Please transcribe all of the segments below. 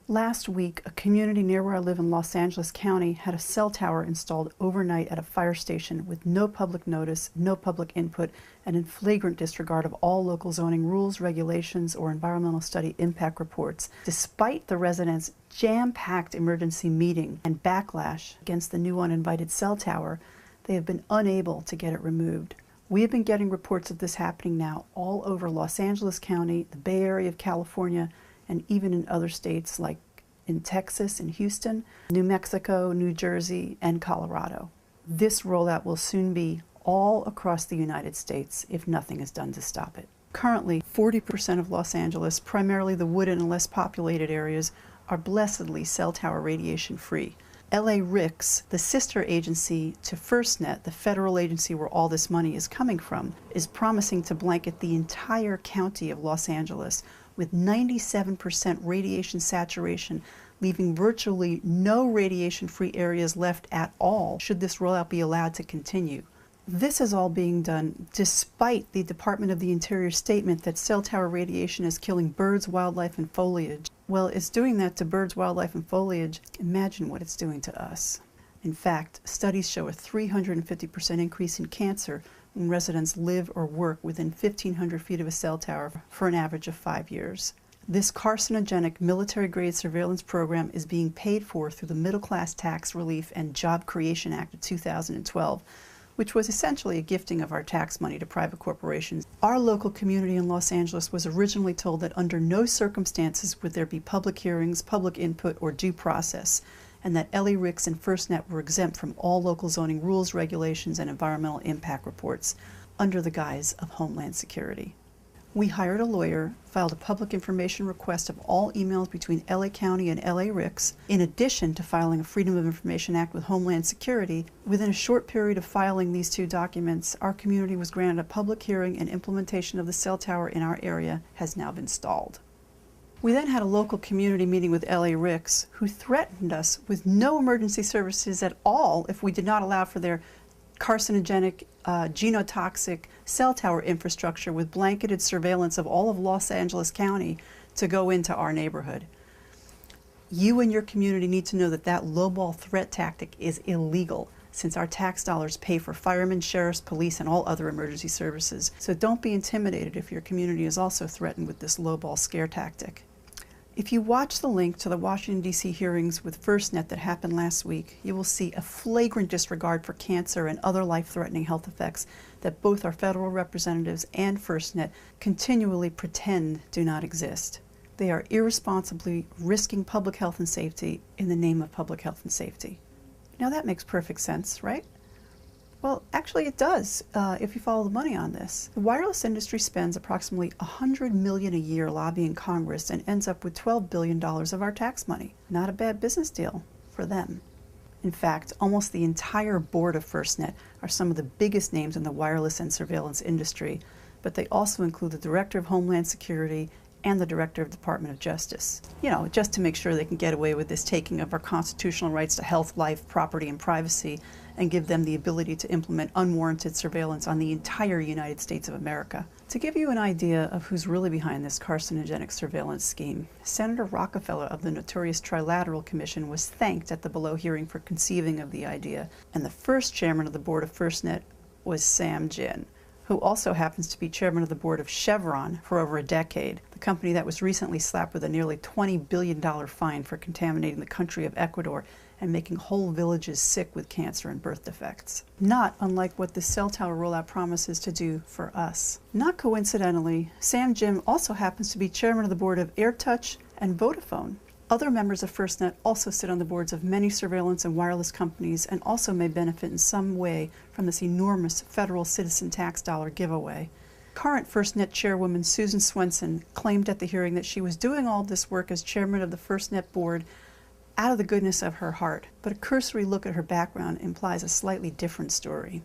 Last week, a community near where I live in Los Angeles County had a cell tower installed overnight at a fire station with no public notice, no public input, and in flagrant disregard of all local zoning rules, regulations, or environmental study impact reports. Despite the residents' jam-packed emergency meeting and backlash against the new uninvited cell tower, they have been unable to get it removed. We have been getting reports of this happening now all over Los Angeles County, the Bay Area of California, and even in other states like in Texas and Houston, New Mexico, New Jersey, and Colorado. This rollout will soon be all across the United States if nothing is done to stop it. Currently, 40% of Los Angeles, primarily the wooded and less populated areas, are blessedly cell tower radiation free. LA-RICS, the sister agency to FirstNet, the federal agency where all this money is coming from, is promising to blanket the entire county of Los Angeles with 97% radiation saturation, leaving virtually no radiation-free areas left at all should this rollout be allowed to continue. This is all being done despite the Department of the Interior statement that cell tower radiation is killing birds, wildlife, and foliage. Well, it's doing that to birds, wildlife, and foliage. Imagine what it's doing to us. In fact, studies show a 350% increase in cancer when residents live or work within 1,500 feet of a cell tower for an average of 5 years. This carcinogenic military-grade surveillance program is being paid for through the Middle Class Tax Relief and Job Creation Act of 2012, which was essentially a gifting of our tax money to private corporations. Our local community in Los Angeles was originally told that under no circumstances would there be public hearings, public input, or due process, and that LA-RICS and FirstNet were exempt from all local zoning rules, regulations, and environmental impact reports under the guise of Homeland Security. We hired a lawyer, filed a public information request of all emails between LA County and LA-RICS, in addition to filing a Freedom of Information Act with Homeland Security. Within a short period of filing these two documents, our community was granted a public hearing, and implementation of the cell tower in our area has now been stalled. We then had a local community meeting with LA-RICS, who threatened us with no emergency services at all if we did not allow for their carcinogenic, genotoxic cell tower infrastructure with blanketed surveillance of all of Los Angeles County to go into our neighborhood. You and your community need to know that that lowball threat tactic is illegal, since our tax dollars pay for firemen, sheriffs, police, and all other emergency services. So don't be intimidated if your community is also threatened with this lowball scare tactic. If you watch the link to the Washington, D.C. hearings with FirstNet that happened last week, you will see a flagrant disregard for cancer and other life-threatening health effects that both our federal representatives and FirstNet continually pretend do not exist. They are irresponsibly risking public health and safety in the name of public health and safety. Now that makes perfect sense, right? Well, actually it does, if you follow the money on this. The wireless industry spends approximately $100 million a year lobbying Congress and ends up with $12 billion of our tax money. Not a bad business deal for them. In fact, almost the entire board of FirstNet are some of the biggest names in the wireless and surveillance industry, but they also include the Director of Homeland Security and the Director of Department of Justice. You know, just to make sure they can get away with this taking of our constitutional rights to health, life, property, and privacy, and give them the ability to implement unwarranted surveillance on the entire United States of America. To give you an idea of who's really behind this carcinogenic surveillance scheme, Senator Rockefeller of the notorious Trilateral Commission was thanked at the below hearing for conceiving of the idea, and the first chairman of the board of FirstNet was Sam Jin, who also happens to be chairman of the board of Chevron for over a decade, the company that was recently slapped with a nearly $20 billion fine for contaminating the country of Ecuador and making whole villages sick with cancer and birth defects. Not unlike what the cell tower rollout promises to do for us. Not coincidentally, Sam Jim also happens to be chairman of the board of AirTouch and Vodafone. Other members of FirstNet also sit on the boards of many surveillance and wireless companies and also may benefit in some way from this enormous federal citizen tax dollar giveaway. Current FirstNet chairwoman Susan Swenson claimed at the hearing that she was doing all this work as chairman of the FirstNet board out of the goodness of her heart, but a cursory look at her background implies a slightly different story.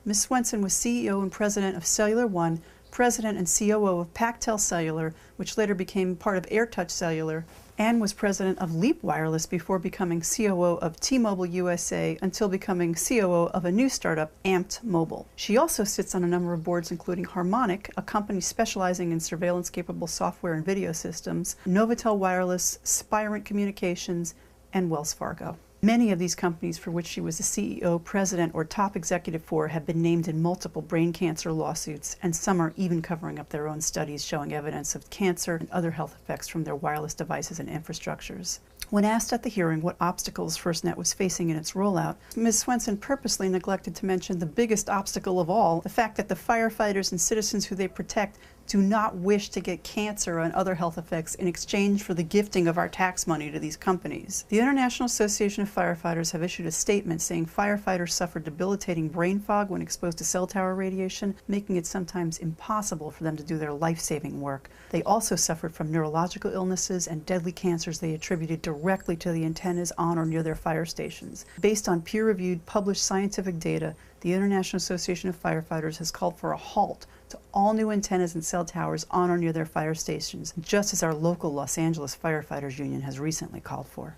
Ms. Swenson was CEO and president of Out1 president and COO of Pactel Cellular, which later became part of AirTouch Cellular, and was president of Leap Wireless before becoming COO of T-Mobile USA until becoming COO of a new startup, Amped Mobile. She also sits on a number of boards including Harmonic, a company specializing in surveillance-capable software and video systems, Novatel Wireless, Spirent Communications, and Wells Fargo. Many of these companies for which she was the CEO, president, or top executive for have been named in multiple brain cancer lawsuits, and some are even covering up their own studies showing evidence of cancer and other health effects from their wireless devices and infrastructures. When asked at the hearing what obstacles FirstNet was facing in its rollout, Ms. Swenson purposely neglected to mention the biggest obstacle of all, the fact that the firefighters and citizens who they protect do not wish to get cancer and other health effects in exchange for the gifting of our tax money to these companies. The International Association of Firefighters have issued a statement saying firefighters suffer debilitating brain fog when exposed to cell tower radiation, making it sometimes impossible for them to do their life-saving work. They also suffered from neurological illnesses and deadly cancers they attributed directly to the antennas on or near their fire stations. Based on peer-reviewed, published scientific data, the International Association of Firefighters has called for a halt to all new antennas and cell towers on or near their fire stations, just as our local Los Angeles Firefighters Union has recently called for.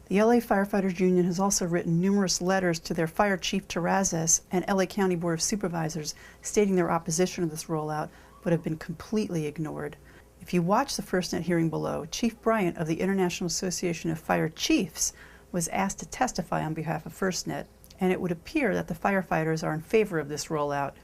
The LA Firefighters Union has also written numerous letters to their Fire Chief Terrazas and LA County Board of Supervisors stating their opposition to this rollout, but have been completely ignored. If you watch the FirstNet hearing below, Chief Bryant of the International Association of Fire Chiefs was asked to testify on behalf of FirstNet, and it would appear that the firefighters are in favor of this rollout.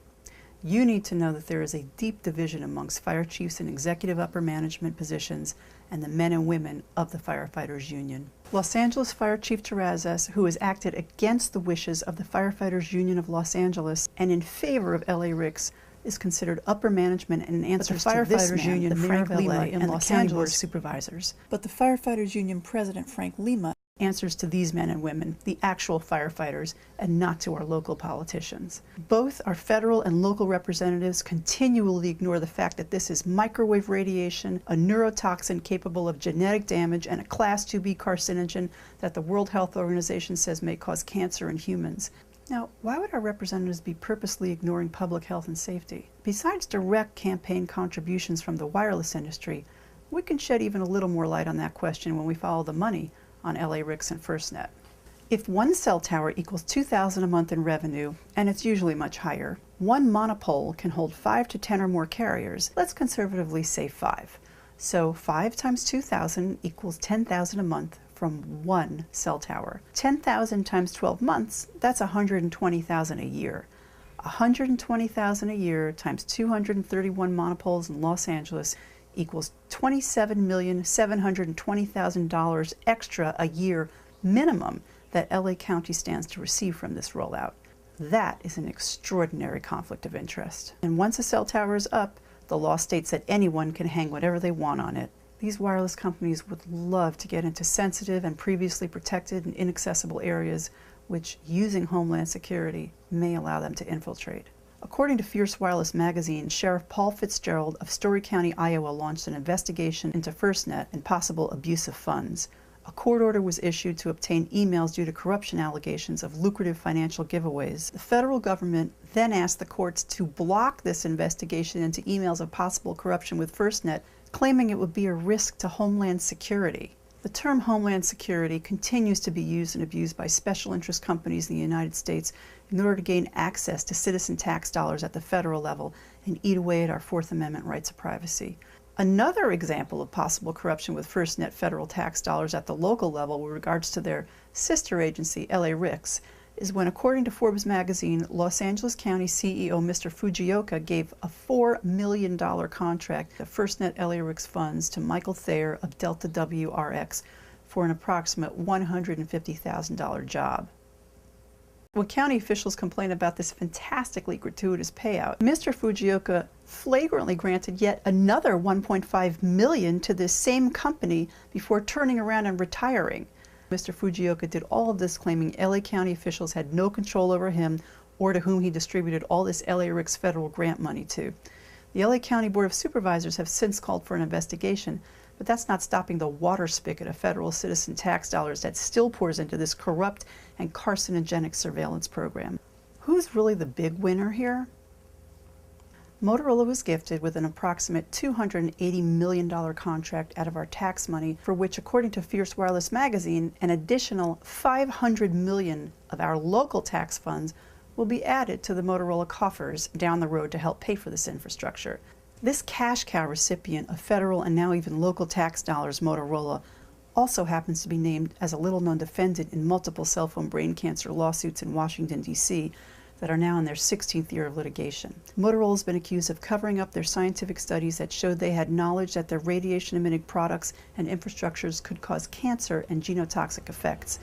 You need to know that there is a deep division amongst fire chiefs in executive upper management positions and the men and women of the Firefighters Union. Los Angeles Fire Chief Terrazas, who has acted against the wishes of the Firefighters Union of Los Angeles and in favor of LA RICS, is considered upper management and answers to this man, Union, the Frank Lima, and Los Angeles supervisors. But the Firefighters Union President Frank Lima answers to these men and women, the actual firefighters, and not to our local politicians. Both our federal and local representatives continually ignore the fact that this is microwave radiation, a neurotoxin capable of genetic damage, and a Class 2B carcinogen that the World Health Organization says may cause cancer in humans. Now, why would our representatives be purposely ignoring public health and safety? Besides direct campaign contributions from the wireless industry, we can shed even a little more light on that question when we follow the money on LA RICS and FirstNet. If one cell tower equals $2,000 a month in revenue, and it's usually much higher, one monopole can hold 5 to 10 or more carriers. Let's conservatively say 5. So 5 times 2,000 equals $10,000 a month from one cell tower. 10,000 times 12 months, that's $120,000 a year. $120,000 a year times 231 monopoles in Los Angeles equals $27,720,000 extra a year minimum that LA County stands to receive from this rollout. That is an extraordinary conflict of interest. And once a cell tower is up, the law states that anyone can hang whatever they want on it. These wireless companies would love to get into sensitive and previously protected and inaccessible areas, which, using Homeland Security, may allow them to infiltrate. According to Fierce Wireless magazine, Sheriff Paul Fitzgerald of Story County, Iowa, launched an investigation into FirstNet and possible abuse of funds. A court order was issued to obtain emails due to corruption allegations of lucrative financial giveaways. The federal government then asked the courts to block this investigation into emails of possible corruption with FirstNet, claiming it would be a risk to Homeland Security. The term Homeland Security continues to be used and abused by special interest companies in the United States in order to gain access to citizen tax dollars at the federal level and eat away at our Fourth Amendment rights of privacy. Another example of possible corruption with FirstNet federal tax dollars at the local level with regards to their sister agency, LA RICS, is when, according to Forbes magazine, Los Angeles County CEO Mr. Fujioka gave a $4 million contract of FirstNet LA RICS funds to Michael Thayer of Delta WRX for an approximate $150,000 job. When county officials complained about this fantastically gratuitous payout, Mr. Fujioka flagrantly granted yet another $1.5 million to this same company before turning around and retiring. Mr. Fujioka did all of this claiming LA County officials had no control over him or to whom he distributed all this LA RICS federal grant money to. The LA County Board of Supervisors have since called for an investigation, but that's not stopping the water spigot of federal citizen tax dollars that still pours into this corrupt and carcinogenic surveillance program. Who's really the big winner here? Motorola was gifted with an approximate $280 million contract out of our tax money, for which, according to Fierce Wireless magazine, an additional $500 million of our local tax funds will be added to the Motorola coffers down the road to help pay for this infrastructure. This cash cow recipient of federal and now even local tax dollars, Motorola, also happens to be named as a little-known defendant in multiple cell phone brain cancer lawsuits in Washington, D.C., that are now in their 16th year of litigation. Motorola has been accused of covering up their scientific studies that showed they had knowledge that their radiation-emitting products and infrastructures could cause cancer and genotoxic effects.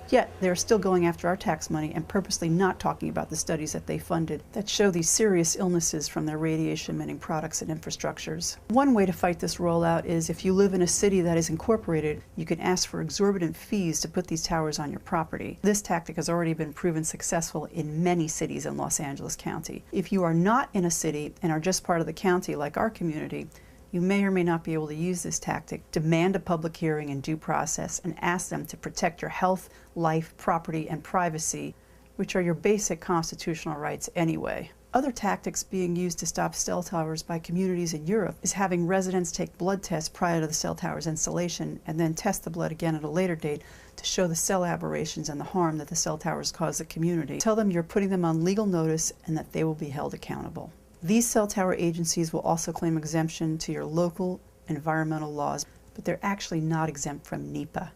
Yet, they are still going after our tax money and purposely not talking about the studies that they funded that show these serious illnesses from their radiation-emitting products and infrastructures. One way to fight this rollout is if you live in a city that is incorporated, you can ask for exorbitant fees to put these towers on your property. This tactic has already been proven successful in many cities in Los Angeles County. If you are not in a city and are just part of the county like our community, you may or may not be able to use this tactic, demand a public hearing and due process, and ask them to protect your health, life, property, and privacy, which are your basic constitutional rights anyway. Other tactics being used to stop cell towers by communities in Europe is having residents take blood tests prior to the cell tower's installation and then test the blood again at a later date to show the cell aberrations and the harm that the cell towers cause the community. Tell them you're putting them on legal notice and that they will be held accountable. These cell tower agencies will also claim exemption to your local environmental laws, but they're actually not exempt from NEPA.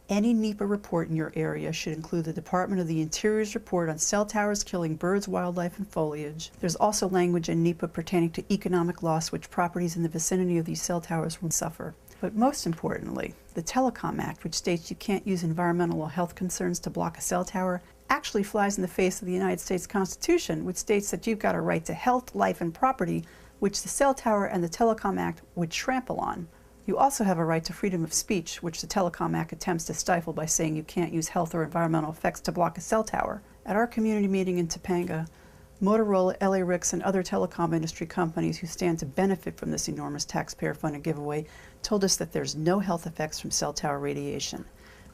Any NEPA report in your area should include the Department of the Interior's report on cell towers killing birds, wildlife, and foliage. There's also language in NEPA pertaining to economic loss which properties in the vicinity of these cell towers will suffer. But most importantly, the Telecom Act, which states you can't use environmental or health concerns to block a cell tower, actually flies in the face of the United States Constitution, which states that you've got a right to health, life, and property, which the cell tower and the Telecom Act would trample on. You also have a right to freedom of speech, which the Telecom Act attempts to stifle by saying you can't use health or environmental effects to block a cell tower. At our community meeting in Topanga, Motorola, LA Ricks, and other telecom industry companies who stand to benefit from this enormous taxpayer-funded giveaway told us that there's no health effects from cell tower radiation.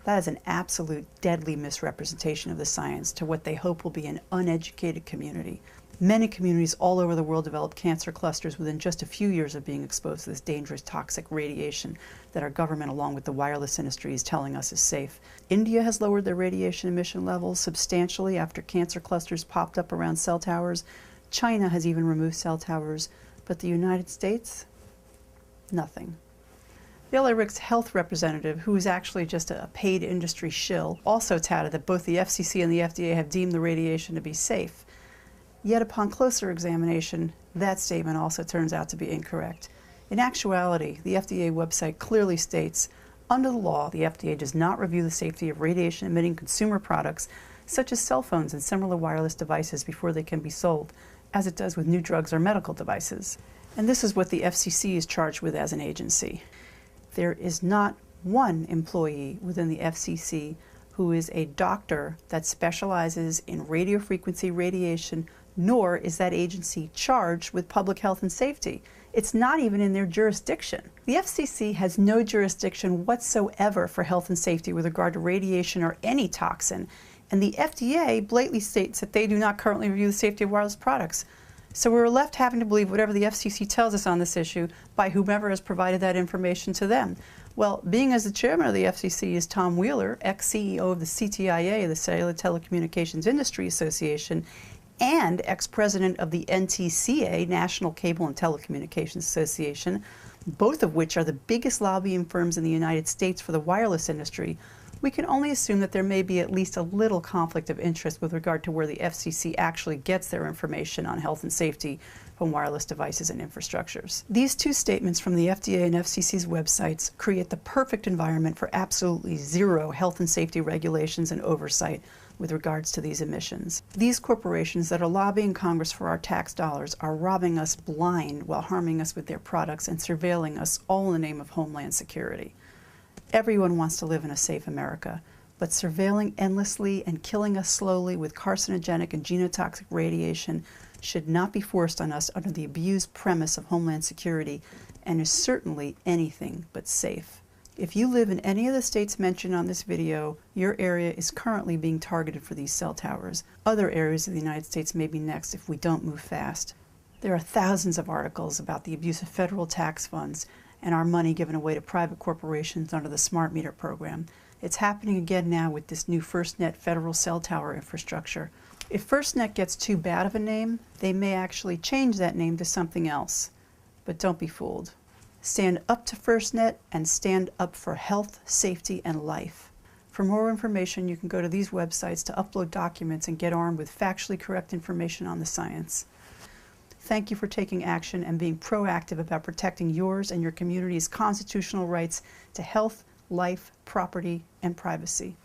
That is an absolute deadly misrepresentation of the science to what they hope will be an uneducated community. Many communities all over the world develop cancer clusters within just a few years of being exposed to this dangerous toxic radiation that our government, along with the wireless industry, is telling us is safe. India has lowered their radiation emission levels substantially after cancer clusters popped up around cell towers. China has even removed cell towers, but the United States? Nothing. The LA Ricks health representative, who is actually just a paid industry shill, also touted that both the FCC and the FDA have deemed the radiation to be safe. Yet upon closer examination, that statement also turns out to be incorrect. In actuality, the FDA website clearly states, under the law, the FDA does not review the safety of radiation-emitting consumer products, such as cell phones and similar wireless devices, before they can be sold, as it does with new drugs or medical devices. And this is what the FCC is charged with as an agency. There is not one employee within the FCC who is a doctor that specializes in radiofrequency radiation, nor is that agency charged with public health and safety. It's not even in their jurisdiction. The FCC has no jurisdiction whatsoever for health and safety with regard to radiation or any toxin, and the FDA blatantly states that they do not currently review the safety of wireless products. So we're left having to believe whatever the FCC tells us on this issue by whomever has provided that information to them. Well, being as the chairman of the FCC is Tom Wheeler, ex-CEO of the CTIA, the Cellular Telecommunications Industry Association, and ex-president of the NTCA, National Cable and Telecommunications Association, both of which are the biggest lobbying firms in the United States for the wireless industry, we can only assume that there may be at least a little conflict of interest with regard to where the FCC actually gets their information on health and safety from wireless devices and infrastructures. These two statements from the FDA and FCC's websites create the perfect environment for absolutely zero health and safety regulations and oversight with regards to these emissions. These corporations that are lobbying Congress for our tax dollars are robbing us blind while harming us with their products and surveilling us, all in the name of Homeland Security. Everyone wants to live in a safe America, but surveilling endlessly and killing us slowly with carcinogenic and genotoxic radiation should not be forced on us under the abused premise of Homeland Security, and is certainly anything but safe. If you live in any of the states mentioned on this video, your area is currently being targeted for these cell towers. Other areas of the United States may be next if we don't move fast. There are thousands of articles about the abuse of federal tax funds and our money given away to private corporations under the smart meter program. It's happening again now with this new FirstNet federal cell tower infrastructure. If FirstNet gets too bad of a name, they may actually change that name to something else. But don't be fooled. Stand up to FirstNet and stand up for health, safety, and life. For more information, you can go to these websites to upload documents and get armed with factually correct information on the science. Thank you for taking action and being proactive about protecting yours and your community's constitutional rights to health, life, property, and privacy.